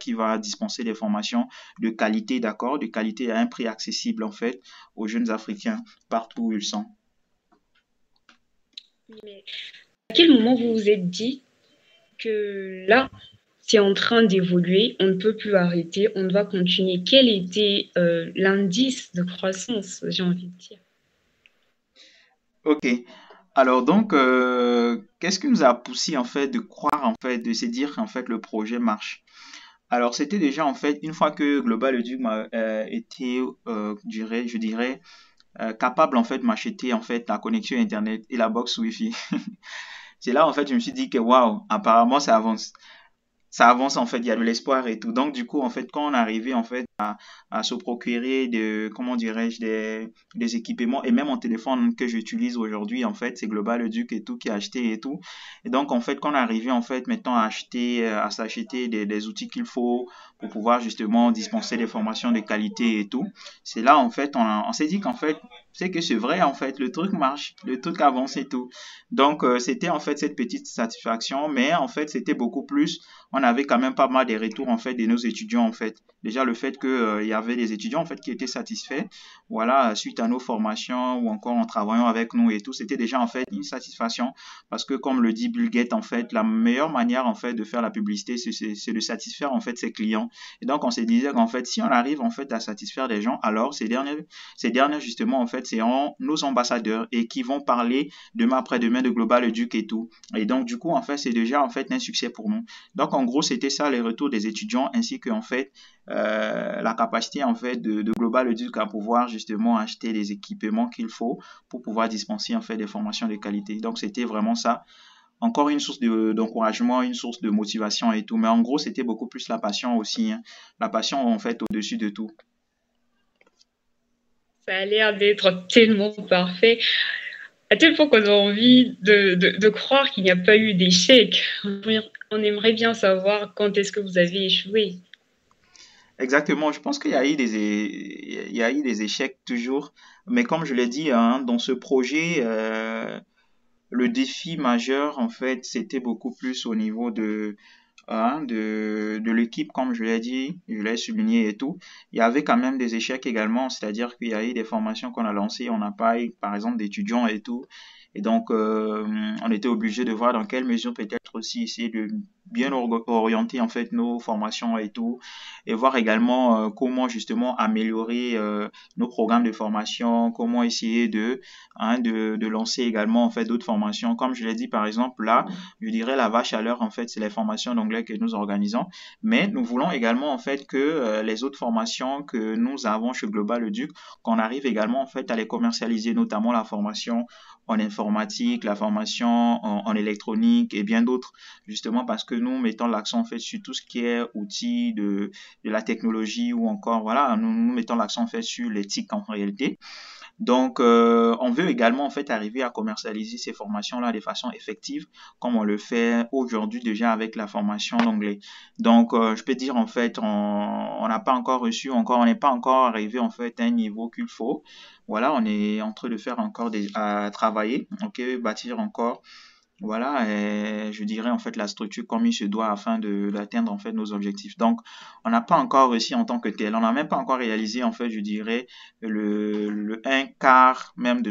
qui va dispenser des formations de qualité, d'accord, de qualité à un prix accessible en fait aux jeunes Africains partout où ils sont. Mais à quel moment vous vous êtes dit que là, c'est en train d'évoluer, on ne peut plus arrêter, on doit continuer? Quel était l'indice de croissance, j'ai envie de dire? Ok. Alors donc, qu'est-ce qui nous a poussé en fait de croire en fait, de se dire qu'en fait le projet marche? Alors c'était déjà en fait une fois que Global Educ m'a été, je dirais, capable en fait de m'acheter en fait la connexion Internet et la box Wi-Fi. C'est là en fait je me suis dit que waouh, apparemment ça avance. Ça avance en fait, il y a de l'espoir et tout. Donc du coup en fait quand on arrivait en fait à se procurer comment dirais-je des équipements et même mon téléphone que j'utilise aujourd'hui en fait c'est Global Duc et tout qui a acheté et tout. Et donc en fait quand on arrivait en fait maintenant à acheter à s'acheter des outils qu'il faut pour pouvoir justement dispenser des formations de qualité et tout, c'est là en fait on s'est dit qu'en fait c'est que c'est vrai en fait le truc marche, le truc avance et tout. Donc c'était en fait cette petite satisfaction, mais en fait c'était beaucoup plus, on avait quand même pas mal de retours en fait de nos étudiants en fait. Déjà le fait que il y avait des étudiants en fait qui étaient satisfaits, voilà, suite à nos formations ou encore en travaillant avec nous et tout, c'était déjà en fait une satisfaction parce que comme le dit Bill Gates en fait, la meilleure manière en fait de faire la publicité c'est de satisfaire en fait ses clients. Et donc on se disait qu'en fait si on arrive en fait à satisfaire des gens, alors ces derniers justement en fait c'est nos ambassadeurs et qui vont parler demain après-demain de Global Educ et tout. Et donc du coup en fait c'est déjà en fait un succès pour nous. Donc en gros, c'était ça les retours des étudiants ainsi que en fait la capacité en fait de Global Educ à pouvoir justement acheter les équipements qu'il faut pour pouvoir dispenser en fait des formations de qualité. Donc c'était vraiment ça. Encore une source d'encouragement, une source de motivation et tout. Mais en gros, c'était beaucoup plus la passion aussi, hein. La passion en fait au-dessus de tout. Ça a l'air d'être tellement parfait, à tel point qu'on a envie de croire qu'il n'y a pas eu d'échec. On aimerait bien savoir quand est-ce que vous avez échoué. Exactement, je pense qu'il y a eu il y a eu des échecs toujours, mais comme je l'ai dit, hein, dans ce projet, le défi majeur, en fait, c'était beaucoup plus au niveau de l'équipe, comme je l'ai dit, je l'ai souligné et tout. Il y avait quand même des échecs également, c'est-à-dire qu'il y a eu des formations qu'on a lancées, on n'a pas eu, par exemple, d'étudiants et tout. Et donc, on était obligé de voir dans quelle mesure peut-être aussi essayer de bien orienter en fait nos formations et tout, et voir également comment justement améliorer nos programmes de formation, comment essayer de lancer également en fait d'autres formations. Comme je l'ai dit par exemple là, je dirais la vache à l'heure en fait, c'est les formations d'anglais que nous organisons, mais nous voulons également en fait que les autres formations que nous avons chez Global Educ, qu'on arrive également en fait à les commercialiser, notamment la formation en informatique, la formation en électronique et bien d'autres, justement parce que nous mettons l'accent en fait sur tout ce qui est outils de la technologie ou encore voilà, nous mettons l'accent en fait sur l'éthique en réalité. Donc, on veut également en fait arriver à commercialiser ces formations-là de façon effective, comme on le fait aujourd'hui déjà avec la formation d'anglais. Donc, je peux dire en fait, on n'a pas encore reçu, encore, on n'est pas encore arrivé en fait à un niveau qu'il faut. Voilà, on est en train de faire encore à travailler, ok, bâtir encore voilà, je dirais en fait la structure comme il se doit afin d'atteindre en fait nos objectifs. Donc, on n'a pas encore réussi en tant que tel. On n'a même pas encore réalisé en fait, je dirais, le un quart même de